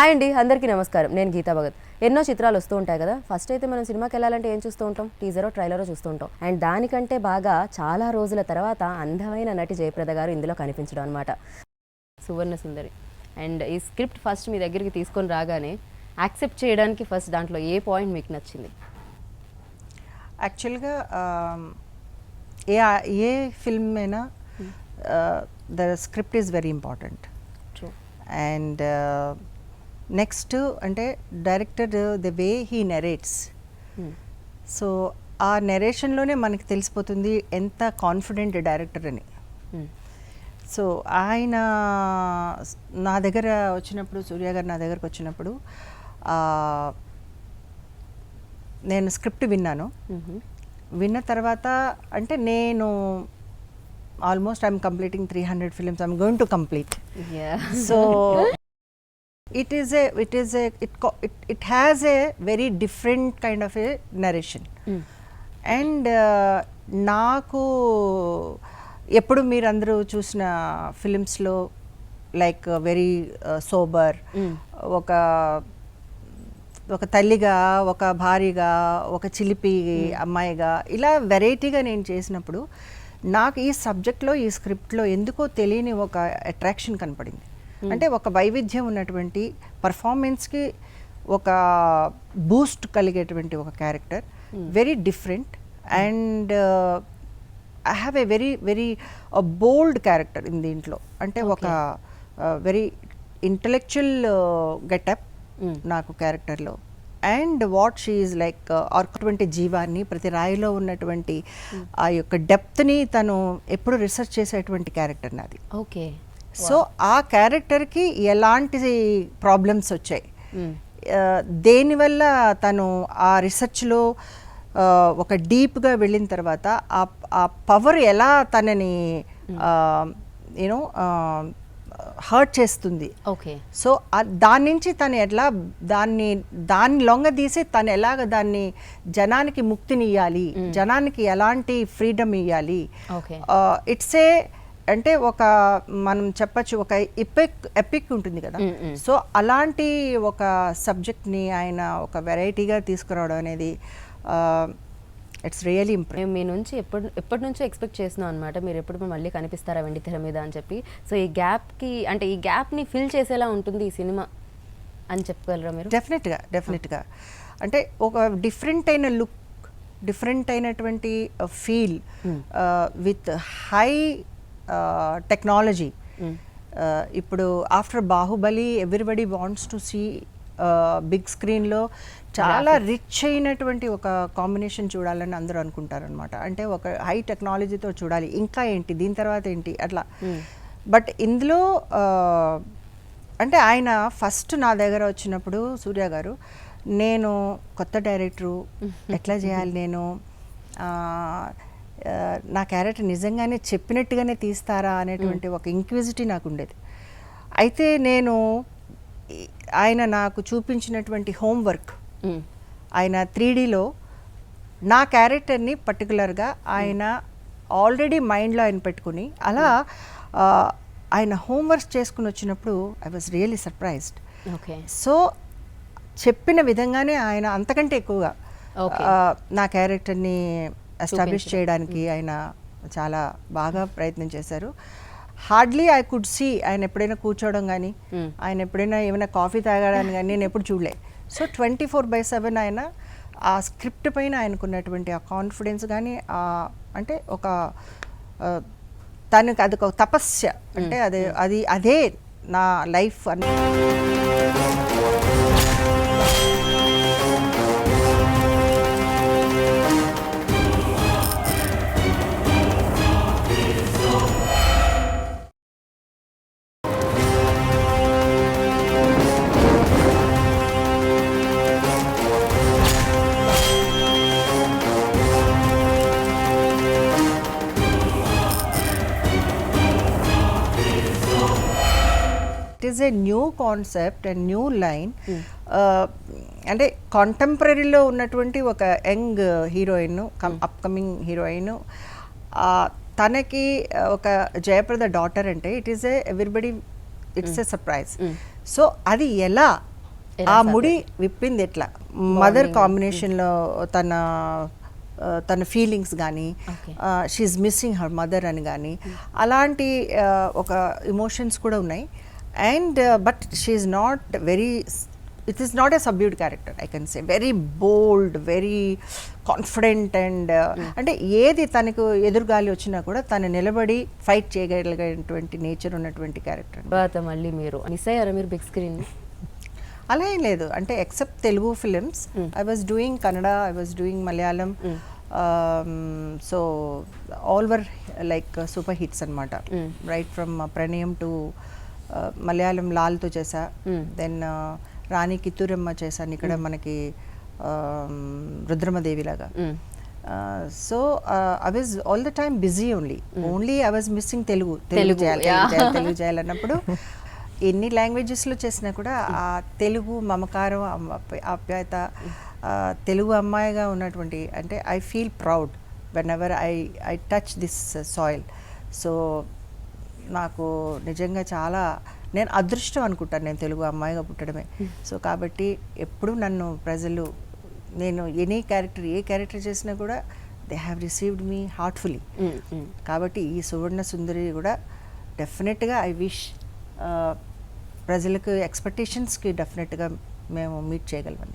Hi అండి, అందరికీ నమస్కారం. నేను గీతా భగత్. ఎన్నో చిత్రాలు వస్తూ ఉంటాయి కదా. ఫస్ట్ అయితే మనం సినిమాకి వెళ్ళాలంటే ఏం చూస్తూ ఉంటాం? టీజరో ట్రైలరో చూస్తూ ఉంటాం. అండ్ దానికంటే బాగా చాలా రోజుల తర్వాత అందమైన నటి జయప్రద గారు ఇందులో కనిపించడం అనమాట. సువర్ణ సుందరి. అండ్ ఈ స్క్రిప్ట్ ఫస్ట్ మీ దగ్గరికి తీసుకొని రాగానే యాక్సెప్ట్ చేయడానికి ఫస్ట్ దాంట్లో ఏ పాయింట్ మీకు నచ్చింది? యాక్చువల్గా ఏ ఫిల్మ్ అయినా the script is very important. And next అంటే director the way he narrates, so ఆ నెరేషన్లోనే మనకి తెలిసిపోతుంది ఎంత కాన్ఫిడెంట్ డైరెక్టర్ అని. సో ఆయన నా దగ్గర వచ్చినప్పుడు, సూర్య గారు నా దగ్గరకు వచ్చినప్పుడు నేను స్క్రిప్ట్ విన్నాను. విన్న తర్వాత అంటే నేను almost I'm completing 300 films, I'm going to complete. So it has a very different kind of a narration. And నాకు ఎప్పుడు మీరందరూ చూసిన ఫిలిమ్స్లో లైక్ వెరీ సోబర్, ఒక తల్లిగా, ఒక భార్యగా, ఒక చిలిపి అమ్మాయిగా, ఇలా వెరైటీగా నేను చేసినప్పుడు నాకు ఈ సబ్జెక్ట్లో, ఈ స్క్రిప్ట్లో ఎందుకో తెలియని ఒక అట్రాక్షన్ కనపడింది. అంటే ఒక వైవిధ్యం ఉన్నటువంటి పర్ఫార్మెన్స్కి ఒక బూస్ట్ కలిగేటువంటి ఒక character, very different. And I have a very bold character in దీంట్లో. అంటే ఒక వెరీ ఇంటలెక్చువల్ గెటప్ నాకు క్యారెక్టర్లో. And what she is like అటువంటి జీవాన్ని, ప్రతి రాయిలో ఉన్నటువంటి ఆ యొక్క డెప్త్ని తను ఎప్పుడు రీసెర్చ్ చేసేటువంటి క్యారెక్టర్ నాది. ఓకే. సో ఆ క్యారెక్టర్కి ఎలాంటి ప్రాబ్లమ్స్ వచ్చాయి, దేనివల్ల తను ఆ రీసెర్చ్లో ఒక డీప్గా వెళ్ళిన తర్వాత ఆ పవర్ ఎలా తనని యూనో హర్ట్ చేస్తుంది. ఓకే. సో దాని నుంచి తను ఎట్లా దాన్ని లొంగదీసి తను ఎలాగ దాన్ని జనానికి ముక్తిని ఇవ్వాలి, జనానికి ఎలాంటి ఫ్రీడమ్ ఇవ్వాలి. ఇట్స్ ఏ అంటే ఒక మనం చెప్పచ్చు ఒక ఎపిక్ ఉంటుంది కదా. సో అలాంటి ఒక సబ్జెక్ట్ని ఆయన ఒక వెరైటీగా తీసుకురావడం అనేది ఇట్స్ రియలీ ఇంప్రెసివ్. మీ నుంచి ఎప్పటి నుంచో ఎక్స్పెక్ట్ చేస్తున్నాం అనమాట, మీరు ఎప్పుడు మళ్ళీ కనిపిస్తారా వెండి తెర మీద అని చెప్పి. సో ఈ గ్యాప్కి, అంటే ఈ గ్యాప్ని ఫిల్ చేసేలా ఉంటుంది ఈ సినిమా అని చెప్పగలరా మీరు? డెఫినెట్గా అంటే ఒక డిఫరెంట్ అయిన లుక్, డిఫరెంట్ అయినటువంటి ఫీల్ విత్ హై టెక్నాలజీ. ఇప్పుడు after Baahubali everybody wants to see big స్క్రీన్లో చాలా రిచ్ అయినటువంటి ఒక కాంబినేషన్ చూడాలని అందరూ అనుకుంటారనమాట. అంటే ఒక హై టెక్నాలజీతో చూడాలి, ఇంకా ఏంటి, దీని తర్వాత ఏంటి, అట్లా. బట్ ఇందులో అంటే ఆయన ఫస్ట్ నా దగ్గర వచ్చినప్పుడు సూర్య గారు, నేను కొత్త డైరెక్టరు, ఎట్లా చేయాలి నేను, నా క్యారెక్టర్ నిజంగానే చెప్పినట్టుగానే తీస్తారా అనేటువంటి ఒక ఇంక్విజిటీ నాకు ఉండేది. అయితే నేను ఆయన నాకు చూపించినటువంటి హోంవర్క్, ఆయన 3Dలో నా క్యారెక్టర్ని పర్టికులర్గా ఆయన ఆల్రెడీ మైండ్లో ఆయన పెట్టుకుని అలా ఆయన హోంవర్క్ చేసుకుని వచ్చినప్పుడు I was really surprised. So చెప్పిన విధంగానే ఆయన అంతకంటే ఎక్కువగా నా క్యారెక్టర్ని ఎస్టాబ్లిష్ చేయడానికి ఆయన చాలా బాగా ప్రయత్నం చేశారు. హార్డ్లీ ఐ కుడ్ సీ ఆయన ఎప్పుడైనా కూర్చోవడం కానీ, ఆయన ఎప్పుడైనా ఏమైనా కాఫీ తాగడానికి కానీ నేను ఎప్పుడు చూడలే. సో 24/7 ఆయన ఆ స్క్రిప్ట్ పైన ఆయనకున్నటువంటి ఆ కాన్ఫిడెన్స్ కానీ, అంటే ఒక తనకు అది ఒక తపస్య, అంటే అదే నా లైఫ్ అని. It is a new concept and new line. అంటే కాంటెంపరీలో ఉన్నటువంటి ఒక యంగ్ హీరోయిన్, అప్కమింగ్ హీరోయిన్, తనకి ఒక జయప్రద డాటర్ అంటే it is everybody, it's a surprise. So అది ఎలా ఆ ముడి విప్పింది ఎట్లా మదర్ కాంబినేషన్లో తన ఫీలింగ్స్ కానీ షీఈ్ మిస్సింగ్ హర్ మదర్ అని కానీ అలాంటి ఒక ఇమోషన్స్ కూడా ఉన్నాయి. And but she's not very, it is not a subdued character, I can say very bold, very confident. And అంటే ఏది తనకు ఎదురుగాలి వచ్చినా కూడా తను నిలబడి ఫైట్ చేయగలిగేటువంటి నేచర్ ఉన్నటువంటి క్యారెక్టర్. తర్వాత మళ్ళీ మీరు మిస్ అయ్యారా మీరు బిగ్ స్క్రీన్? అలా ఏం లేదు, అంటే except Telugu films I was doing Kannada, I was doing Malayalam, so all were like super hits అనమాట. Right from Pranayam to Malayalam లాల్తో చేసా, దెన్ రాణి కిత్తూరమ్మ చేశాను ఇక్కడ మనకి రుద్రమదేవి లాగా. So I was all the time busy only I was missing Telugu చేయాలన్నప్పుడు ఎన్ని లాంగ్వేజెస్లో చేసినా కూడా ఆ తెలుగు మమకారం, ఆప్యాయత, తెలుగు అమ్మాయిగా ఉన్నటువంటి, అంటే I feel proud when ever I touch this soil. So నాకు నిజంగా చాలా, నేను అదృష్టం అనుకుంటాను నేను తెలుగు అమ్మాయిగా పుట్టడమే. సో కాబట్టి ఎప్పుడు నన్ను ప్రజలు, నేను ఏ క్యారెక్టర్ చేసినా కూడా they have received me heartfully. కాబట్టి ఈ సువర్ణ సుందరి కూడా డెఫినెట్గా ఐ విష్ ప్రజలకు ఎక్స్పెక్టేషన్స్కి డెఫినెట్గా మేము మీట్ చేయగలమని.